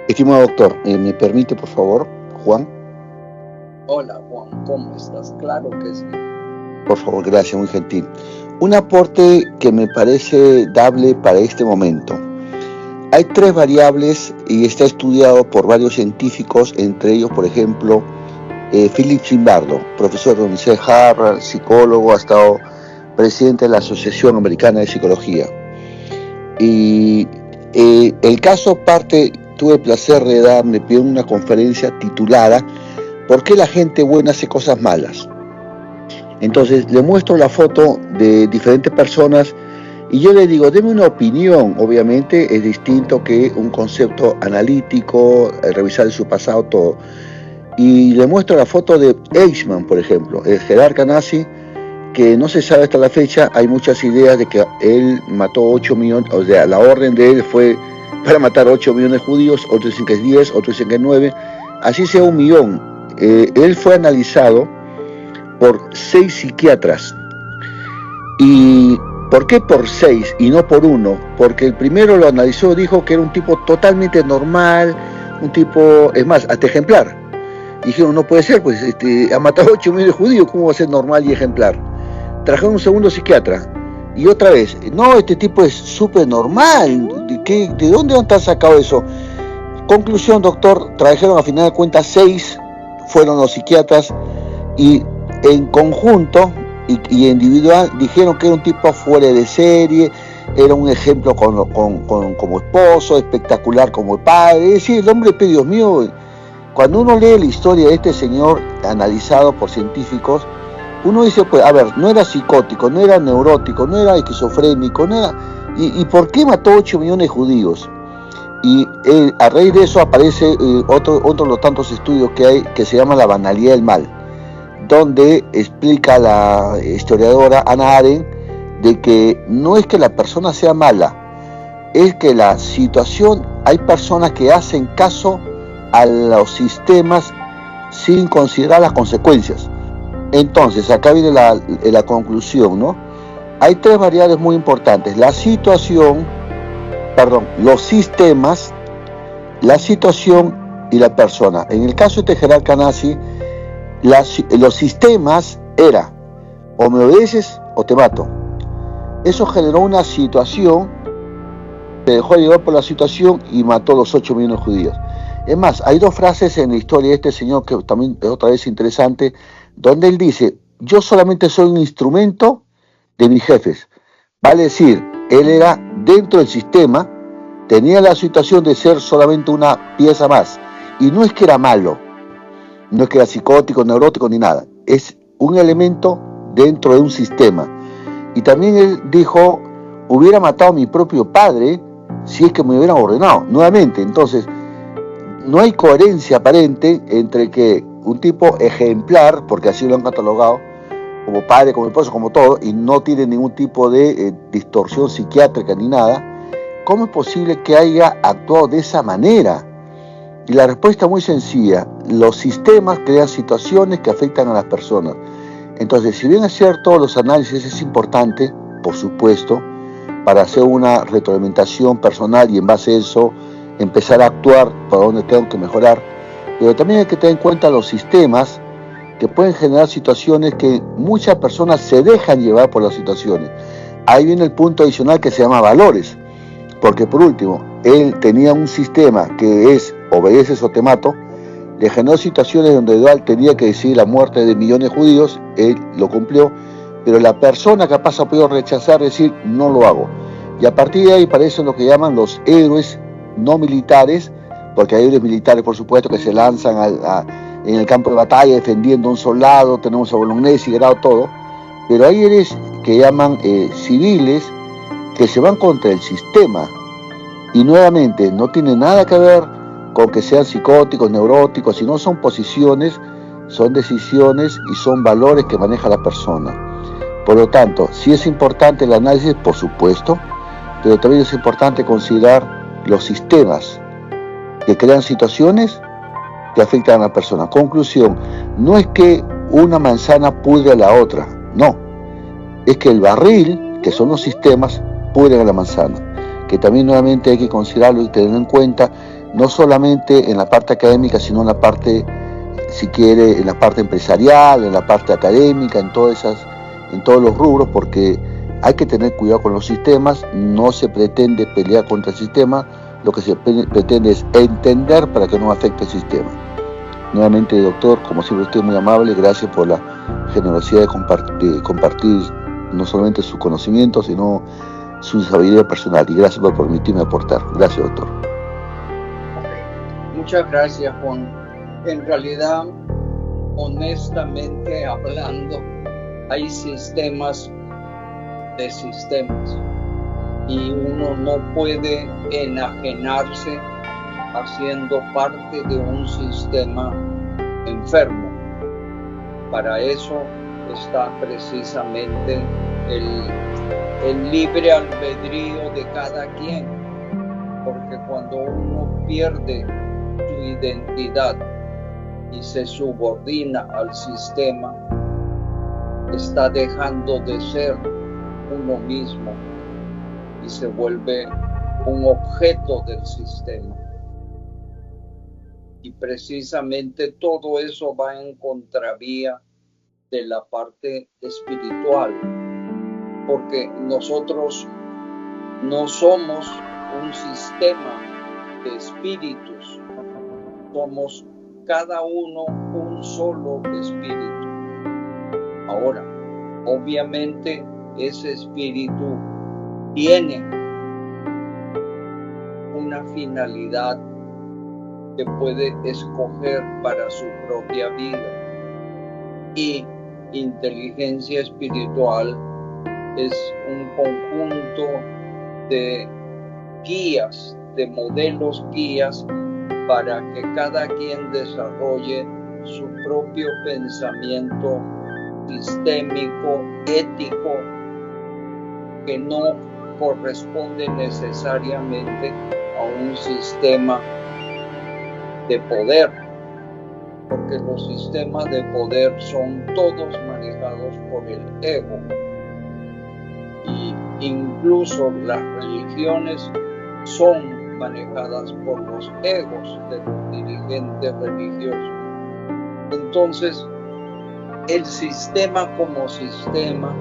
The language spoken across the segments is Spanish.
Estimado doctor, ¿me permite, por favor, Juan? Hola, Juan, ¿cómo estás? Claro que sí. Por favor, gracias, muy gentil. Un aporte que me parece dable para este momento. Hay 3 variables y está estudiado por varios científicos, entre ellos, por ejemplo, Philip Zimbardo, profesor de la Universidad de Harvard, psicólogo, ha estado presidente de la Asociación Americana de Psicología. Y el caso parte, tuve el placer de darme pie en una conferencia titulada ¿Por qué la gente buena hace cosas malas? Entonces le muestro la foto de diferentes personas y yo le digo, deme una opinión. Obviamente es distinto que un concepto analítico, revisar su pasado, todo. Y le muestro la foto de Eichmann, por ejemplo, el jerarca nazi, que no se sabe hasta la fecha. Hay muchas ideas de que él mató 8 millones, o sea, la orden de él fue para matar 8 millones de judíos, otros dicen que es 10, otros dicen que es 9, así sea 1 millón. Él fue analizado por 6 psiquiatras. ¿Y por qué por 6 y no por 1? Porque el primero lo analizó, dijo que era un tipo totalmente normal, un tipo, es más, hasta ejemplar. Y dijeron, no puede ser, pues ha matado 8 millones de judíos, ¿cómo va a ser normal y ejemplar? Trajeron un segundo psiquiatra, y otra vez, no, este tipo es súper normal, ¿de dónde han sacado eso? Conclusión, doctor, trajeron a final de cuentas 6, fueron los psiquiatras, y en conjunto y individual dijeron que era un tipo fuera de serie, era un ejemplo como esposo, espectacular como padre. Es decir, el hombre, Dios mío, cuando uno lee la historia de este señor analizado por científicos, uno dice, pues, a ver, no era psicótico, no era neurótico, no era esquizofrénico, no era... ¿Y por qué mató 8 millones de judíos? Y a raíz de eso aparece otro de los tantos estudios que hay, que se llama La banalidad del mal, donde explica la historiadora Hannah Arendt de que no es que la persona sea mala, es que la situación, hay personas que hacen caso a los sistemas sin considerar las consecuencias. Entonces, acá viene la conclusión, ¿no? Hay 3 variables muy importantes: la situación, los sistemas, la situación y la persona. En el caso de este jerarca nazi, los sistemas era o me obedeces o te mato. Eso generó una situación, se dejó llevar por la situación y mató a los 8 millones de judíos. Es más, hay 2 frases en la historia de este señor que también es otra vez interesante, donde él dice, yo solamente soy un instrumento de mis jefes. Vale decir, él era dentro del sistema, tenía la situación de ser solamente una pieza más. Y no es que era malo, no es que era psicótico, neurótico ni nada, es un elemento dentro de un sistema. Y también él dijo, hubiera matado a mi propio padre si es que me hubieran ordenado, nuevamente. Entonces, no hay coherencia aparente entre que un tipo ejemplar, porque así lo han catalogado, como padre, como esposo, como todo, y no tiene ningún tipo de distorsión psiquiátrica ni nada, ¿cómo es posible que haya actuado de esa manera? Y la respuesta es muy sencilla: los sistemas crean situaciones que afectan a las personas. Entonces, si bien es cierto, los análisis es importante, por supuesto, para hacer una retroalimentación personal y en base a eso empezar a actuar para donde tengo que mejorar, pero también hay que tener en cuenta los sistemas que pueden generar situaciones que muchas personas se dejan llevar por las situaciones. Ahí viene el punto adicional que se llama valores, porque por último, él tenía un sistema que es obedeces o te mato, le generó situaciones donde él tenía que decidir la muerte de millones de judíos, él lo cumplió, pero la persona capaz ha podido rechazar, decir, no lo hago. Y a partir de ahí aparecen lo que llaman los héroes no militares, porque hay héroes militares, por supuesto, que se lanzan en el campo de batalla defendiendo a un soldado, tenemos a Bolognesi, Grado, todo, pero hay héroes que llaman civiles, que se van contra el sistema, y nuevamente no tiene nada que ver con que sean psicóticos, neuróticos, sino son posiciones, son decisiones y son valores que maneja la persona. Por lo tanto, sí es importante el análisis, por supuesto, pero también es importante considerar los sistemas que crean situaciones que afectan a la persona. Conclusión, no es que una manzana pudre a la otra, no, es que el barril, que son los sistemas, pudren a la manzana, que también nuevamente hay que considerarlo y tener en cuenta. no solamente en la parte académica, sino en la parte, si quiere, en la parte empresarial, en la parte académica, en todos los rubros, porque hay que tener cuidado con los sistemas. No se pretende pelear contra el sistema, lo que se pretende es entender para que no afecte el sistema. Nuevamente, doctor, como siempre, usted es muy amable. Gracias por la generosidad de compartir no solamente su conocimiento, sino su sabiduría personal. Y gracias por permitirme aportar. Gracias, doctor. Muchas gracias, Juan. En realidad, honestamente hablando, hay sistemas de sistemas y uno no puede enajenarse haciendo parte de un sistema enfermo. Para eso está precisamente el libre albedrío de cada quien, porque cuando uno pierde su identidad y se subordina al sistema, está dejando de ser uno mismo y se vuelve un objeto del sistema. Y precisamente todo eso va en contravía de la parte espiritual, porque nosotros no somos un sistema de espíritus, somos cada uno un solo espíritu. Ahora, obviamente ese espíritu tiene una finalidad que puede escoger para su propia vida, y inteligencia espiritual es un conjunto de guías, de modelos guías para que cada quien desarrolle su propio pensamiento sistémico, ético, que no corresponde necesariamente a un sistema de poder, porque los sistemas de poder son todos manejados por el ego, y incluso las religiones son manejadas por los egos de los dirigentes religiosos. Entonces, el sistema como sistema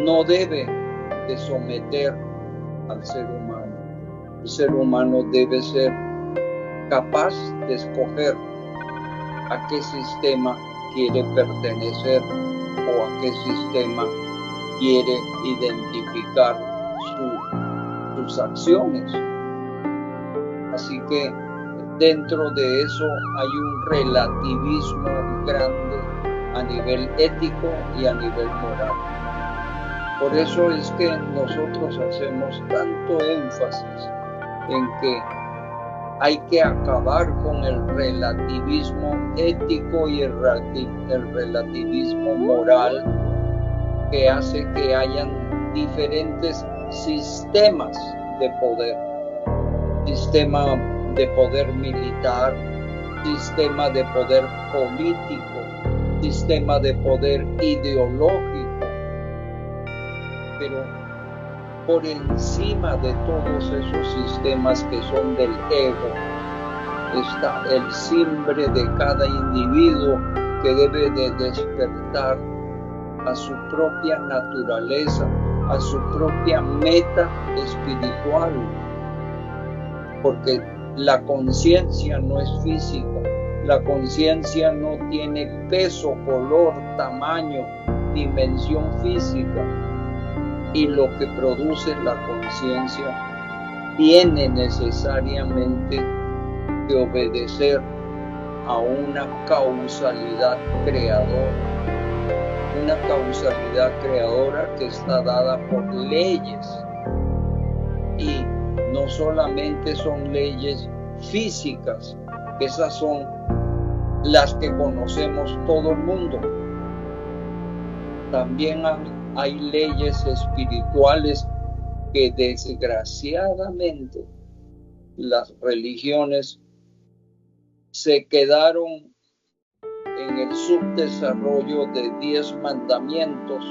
no debe de someter al ser humano. El ser humano debe ser capaz de escoger a qué sistema quiere pertenecer o a qué sistema quiere identificar sus acciones. Así que dentro de eso hay un relativismo grande a nivel ético y a nivel moral. Por eso es que nosotros hacemos tanto énfasis en que hay que acabar con el relativismo ético y el relativismo moral, que hace que hayan diferentes sistemas de poder. Sistema de poder militar, sistema de poder político, sistema de poder ideológico. Pero por encima de todos esos sistemas que son del ego, está el simbre de cada individuo que debe de despertar a su propia naturaleza, a su propia meta espiritual, porque la conciencia no es física, la conciencia no tiene peso, color, tamaño, dimensión física, y lo que produce la conciencia tiene necesariamente que obedecer a una causalidad creadora que está dada por leyes, y no solamente son leyes físicas, que esas son las que conocemos todo el mundo. También hay leyes espirituales que desgraciadamente las religiones se quedaron en el subdesarrollo de 10 mandamientos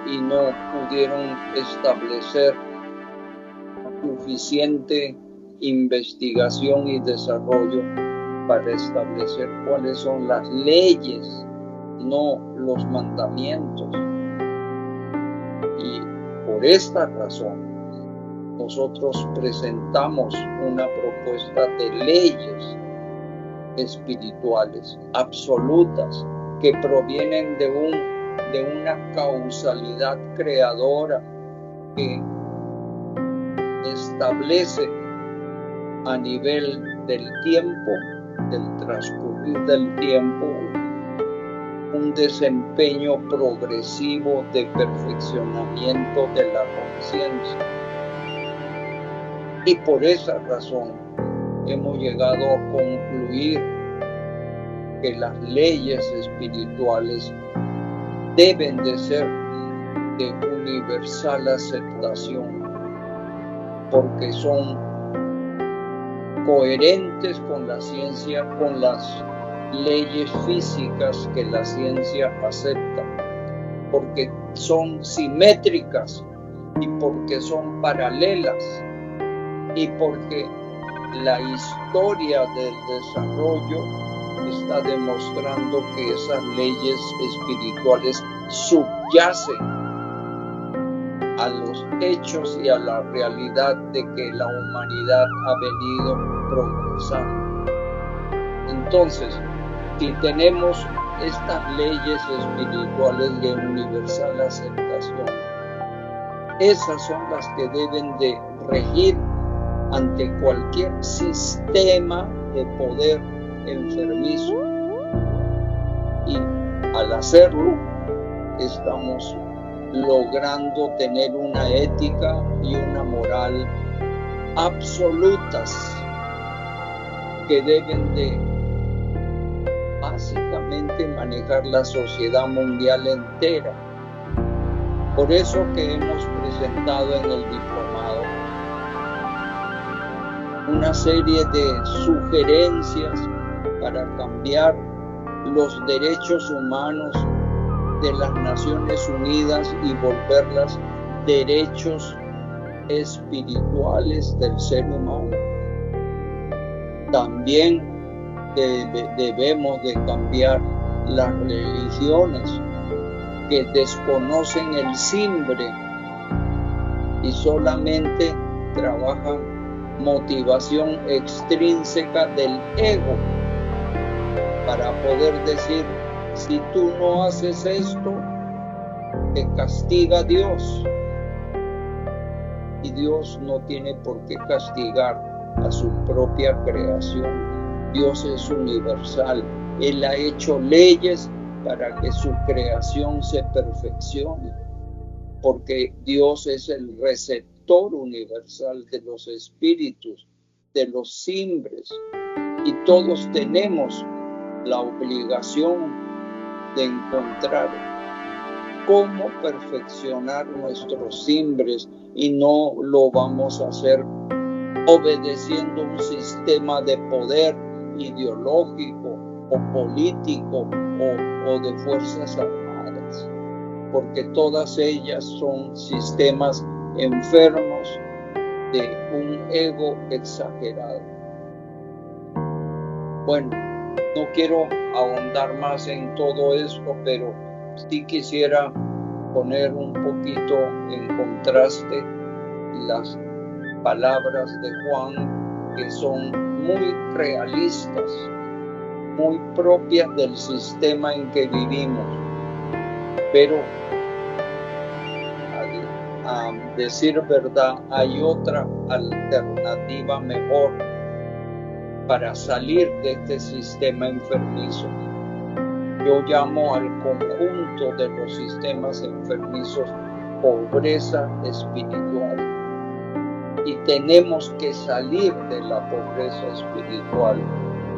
y no pudieron establecer suficiente investigación y desarrollo para establecer cuáles son las leyes, no los mandamientos. Y por esta razón, nosotros presentamos una propuesta de leyes espirituales absolutas que provienen de una causalidad creadora que establece a nivel del tiempo, del transcurrir del tiempo, un desempeño progresivo de perfeccionamiento de la conciencia. Y por esa razón hemos llegado a concluir que las leyes espirituales deben de ser de universal aceptación, porque son coherentes con la ciencia, con las leyes físicas que la ciencia acepta, porque son simétricas y porque son paralelas y porque la historia del desarrollo está demostrando que esas leyes espirituales subyacen a los hechos y a la realidad de que la humanidad ha venido progresando. Entonces, si tenemos estas leyes espirituales de universal aceptación, esas son las que deben de regir ante cualquier sistema de poder enfermizo, y al hacerlo estamos logrando tener una ética y una moral absolutas que deben de básicamente manejar la sociedad mundial entera. Por eso que hemos presentado en el diplomado una serie de sugerencias para cambiar los derechos humanos de las Naciones Unidas y volverlas derechos espirituales del ser humano. También debemos de cambiar las religiones que desconocen el simbre y solamente trabajan motivación extrínseca del ego para poder decir: si tú no haces esto, te castiga Dios. Y Dios no tiene por qué castigar a su propia creación. Dios es universal. Él ha hecho leyes para que su creación se perfeccione, porque Dios es el receptor universal de los espíritus, de los simbres, y todos tenemos la obligación de encontrar cómo perfeccionar nuestros simbres, y no lo vamos a hacer obedeciendo un sistema de poder ideológico o político o de fuerzas armadas, porque todas ellas son sistemas enfermos de un ego exagerado. Bueno, no quiero ahondar más en todo esto, pero sí quisiera poner un poquito en contraste las palabras de Juan, que son muy realistas, muy propias del sistema en que vivimos, pero a decir verdad, hay otra alternativa mejor para salir de este sistema enfermizo. Yo llamo al conjunto de los sistemas enfermizos pobreza espiritual. Y tenemos que salir de la pobreza espiritual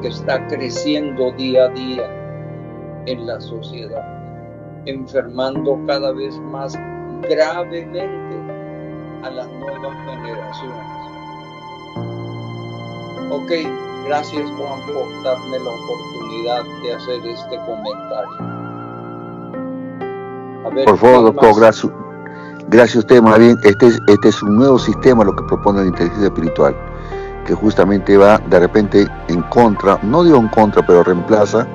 que está creciendo día a día en la sociedad, enfermando cada vez más gravemente a las nuevas generaciones. Ok, gracias Juan por darme la oportunidad de hacer este comentario. A ver, por favor, doctor, gracias a usted. Más bien, este es un nuevo sistema lo que propone la inteligencia espiritual. que justamente va de repente en contra, no digo en contra, pero reemplaza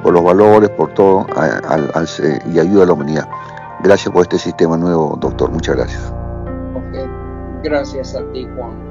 por los valores, por todo, y ayuda a la humanidad. Gracias por este sistema nuevo, doctor. Muchas gracias. Okay. Gracias a ti, Juan.